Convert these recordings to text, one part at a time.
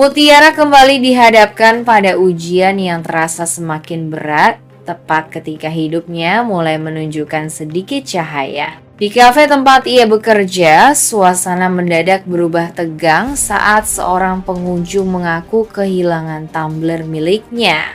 Mutiara kembali dihadapkan pada ujian yang terasa semakin berat, tepat ketika hidupnya mulai menunjukkan sedikit cahaya. Di kafe tempat ia bekerja, suasana mendadak berubah tegang saat seorang pengunjung mengaku kehilangan tumbler miliknya.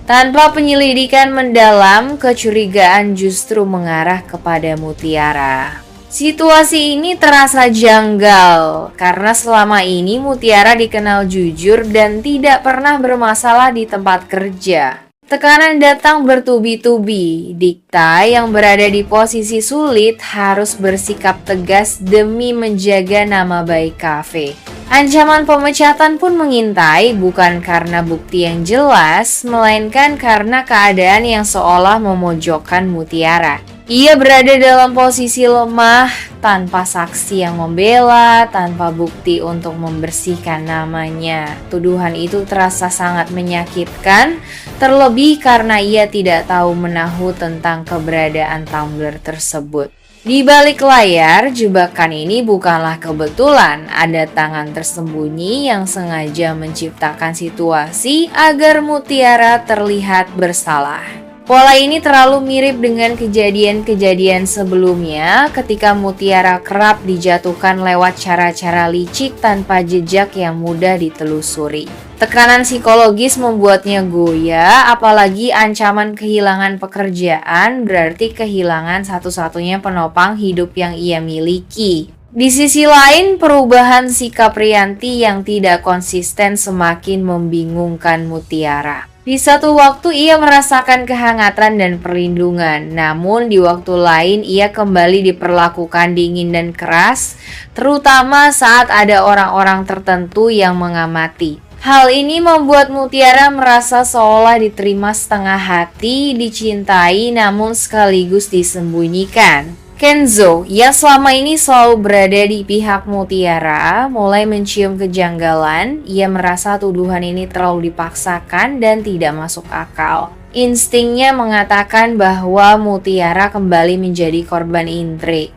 Tanpa penyelidikan mendalam, kecurigaan justru mengarah kepada Mutiara. Situasi ini terasa janggal karena selama ini Mutiara dikenal jujur dan tidak pernah bermasalah di tempat kerja. Tekanan datang bertubi-tubi. Dikta yang berada di posisi sulit harus bersikap tegas demi menjaga nama baik kafe. Ancaman pemecatan pun mengintai, bukan karena bukti yang jelas, melainkan karena keadaan yang seolah memojokkan Mutiara. Ia berada dalam posisi lemah, tanpa saksi yang membela, tanpa bukti untuk membersihkan namanya. Tuduhan itu terasa sangat menyakitkan, terlebih karena ia tidak tahu menahu tentang keberadaan tumbler tersebut. Di balik layar, jebakan ini bukanlah kebetulan. Ada tangan tersembunyi yang sengaja menciptakan situasi agar Mutiara terlihat bersalah. Pola ini terlalu mirip dengan kejadian-kejadian sebelumnya ketika Mutiara kerap dijatuhkan lewat cara-cara licik tanpa jejak yang mudah ditelusuri. Tekanan psikologis membuatnya goyah, apalagi ancaman kehilangan pekerjaan berarti kehilangan satu-satunya penopang hidup yang ia miliki. Di sisi lain, perubahan sikap Rianti yang tidak konsisten semakin membingungkan Mutiara. Di satu waktu ia merasakan kehangatan dan perlindungan, namun di waktu lain ia kembali diperlakukan dingin dan keras, terutama saat ada orang-orang tertentu yang mengamati. Hal ini membuat Mutiara merasa seolah diterima setengah hati, dicintai namun sekaligus disembunyikan. Kenzo, yang selama ini selalu berada di pihak Mutiara, mulai mencium kejanggalan. Ia merasa tuduhan ini terlalu dipaksakan dan tidak masuk akal. Instingnya mengatakan bahwa Mutiara kembali menjadi korban intrik,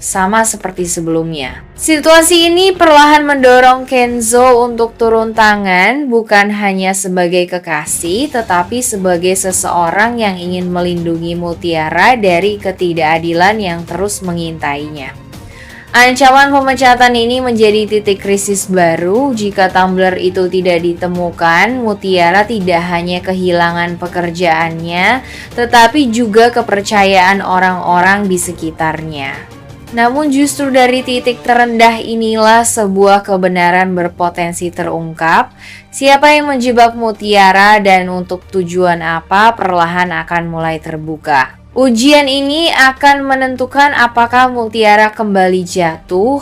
sama seperti sebelumnya. Situasi ini perlahan mendorong Kenzo untuk turun tangan, bukan hanya sebagai kekasih, tetapi sebagai seseorang yang ingin melindungi Mutiara dari ketidakadilan yang terus mengintainya. Ancaman pemecatan ini menjadi titik krisis baru. Jika tumbler itu tidak ditemukan, Mutiara tidak hanya kehilangan pekerjaannya, tetapi juga kepercayaan orang-orang di sekitarnya. Namun justru dari titik terendah inilah sebuah kebenaran berpotensi terungkap. Siapa yang menjebak Mutiara dan untuk tujuan apa perlahan akan mulai terbuka. Ujian ini akan menentukan apakah Mutiara kembali jatuh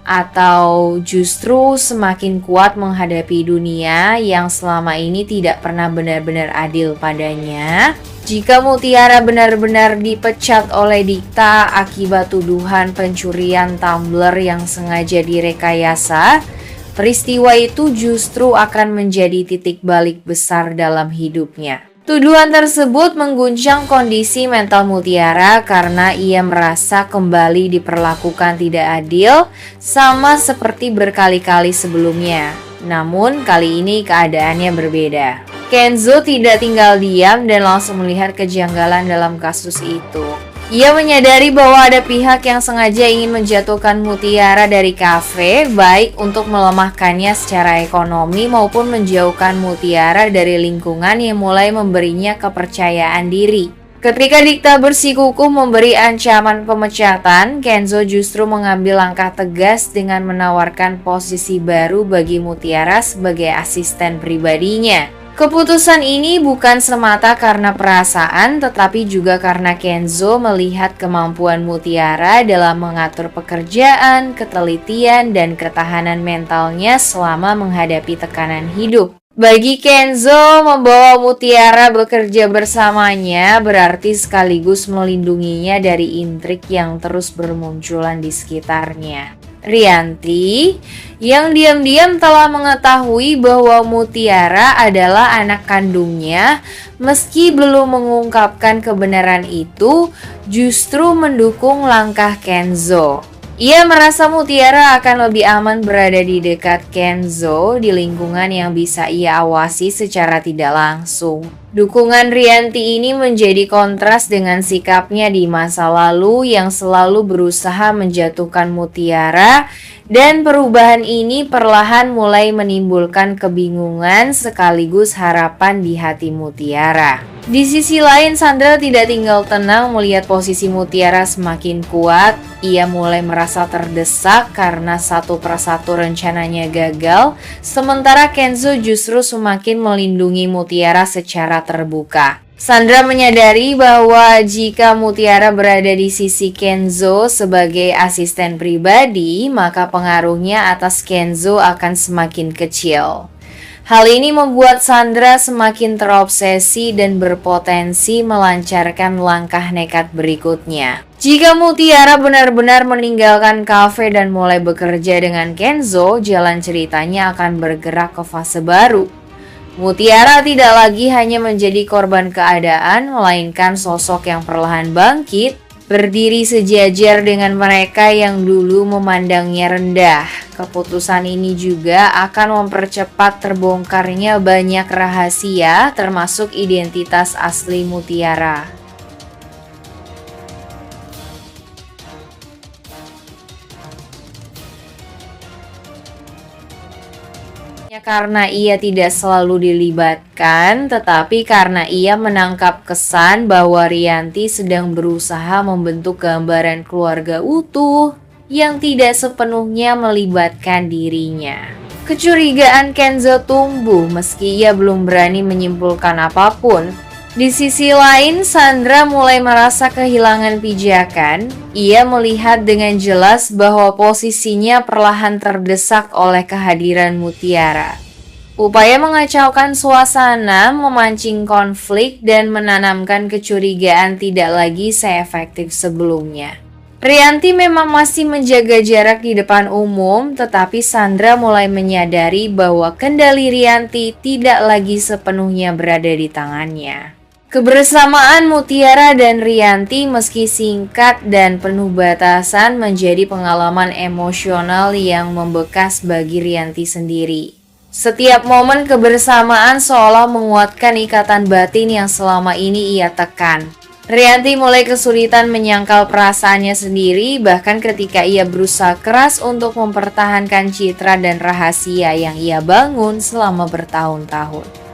atau justru semakin kuat menghadapi dunia yang selama ini tidak pernah benar-benar adil padanya. Jika Mutiara benar-benar dipecat oleh Dikta akibat tuduhan pencurian tumbler yang sengaja direkayasa, peristiwa itu justru akan menjadi titik balik besar dalam hidupnya. Tuduhan tersebut mengguncang kondisi mental Mutiara karena ia merasa kembali diperlakukan tidak adil, sama seperti berkali-kali sebelumnya. Namun kali ini keadaannya berbeda. Kenzo tidak tinggal diam dan langsung melihat kejanggalan dalam kasus itu. Ia menyadari bahwa ada pihak yang sengaja ingin menjatuhkan Mutiara dari kafe, baik untuk melemahkannya secara ekonomi maupun menjauhkan Mutiara dari lingkungan yang mulai memberinya kepercayaan diri. Ketika Dikta bersikukuh memberi ancaman pemecatan, Kenzo justru mengambil langkah tegas dengan menawarkan posisi baru bagi Mutiara sebagai asisten pribadinya. Keputusan ini bukan semata karena perasaan, tetapi juga karena Kenzo melihat kemampuan Mutiara dalam mengatur pekerjaan, ketelitian, dan ketahanan mentalnya selama menghadapi tekanan hidup. Bagi Kenzo, membawa Mutiara bekerja bersamanya berarti sekaligus melindunginya dari intrik yang terus bermunculan di sekitarnya. Rianti, yang diam-diam telah mengetahui bahwa Mutiara adalah anak kandungnya, meski belum mengungkapkan kebenaran itu, justru mendukung langkah Kenzo. Ia merasa Mutiara akan lebih aman berada di dekat Kenzo di lingkungan yang bisa ia awasi secara tidak langsung. Dukungan Rianti ini menjadi kontras dengan sikapnya di masa lalu yang selalu berusaha menjatuhkan Mutiara, dan perubahan ini perlahan mulai menimbulkan kebingungan sekaligus harapan di hati Mutiara. Di sisi lain, Sandra tidak tinggal tenang melihat posisi Mutiara semakin kuat. Ia mulai merasa terdesak karena satu persatu rencananya gagal, sementara Kenzo justru semakin melindungi Mutiara secara terbuka. Sandra menyadari bahwa jika Mutiara berada di sisi Kenzo sebagai asisten pribadi, maka pengaruhnya atas Kenzo akan semakin kecil. Hal ini membuat Sandra semakin terobsesi dan berpotensi melancarkan langkah nekat berikutnya. Jika Mutiara benar-benar meninggalkan kafe dan mulai bekerja dengan Kenzo, jalan ceritanya akan bergerak ke fase baru. Mutiara tidak lagi hanya menjadi korban keadaan, melainkan sosok yang perlahan bangkit, berdiri sejajar dengan mereka yang dulu memandangnya rendah. Keputusan ini juga akan mempercepat terbongkarnya banyak rahasia, termasuk identitas asli Mutiara. Karena ia tidak selalu dilibatkan, tetapi karena ia menangkap kesan bahwa Rianti sedang berusaha membentuk gambaran keluarga utuh yang tidak sepenuhnya melibatkan dirinya. Kecurigaan Kenzo tumbuh meski ia belum berani menyimpulkan apapun. Di sisi lain, Sandra mulai merasa kehilangan pijakan. Ia melihat dengan jelas bahwa posisinya perlahan terdesak oleh kehadiran Mutiara. Upaya mengacaukan suasana, memancing konflik, dan menanamkan kecurigaan tidak lagi seefektif sebelumnya. Rianti memang masih menjaga jarak di depan umum, tetapi Sandra mulai menyadari bahwa kendali Rianti tidak lagi sepenuhnya berada di tangannya. Kebersamaan Mutiara dan Rianti meski singkat dan penuh batasan menjadi pengalaman emosional yang membekas bagi Rianti sendiri. Setiap momen kebersamaan seolah menguatkan ikatan batin yang selama ini ia tekan. Rianti mulai kesulitan menyangkal perasaannya sendiri, bahkan ketika ia berusaha keras untuk mempertahankan citra dan rahasia yang ia bangun selama bertahun-tahun.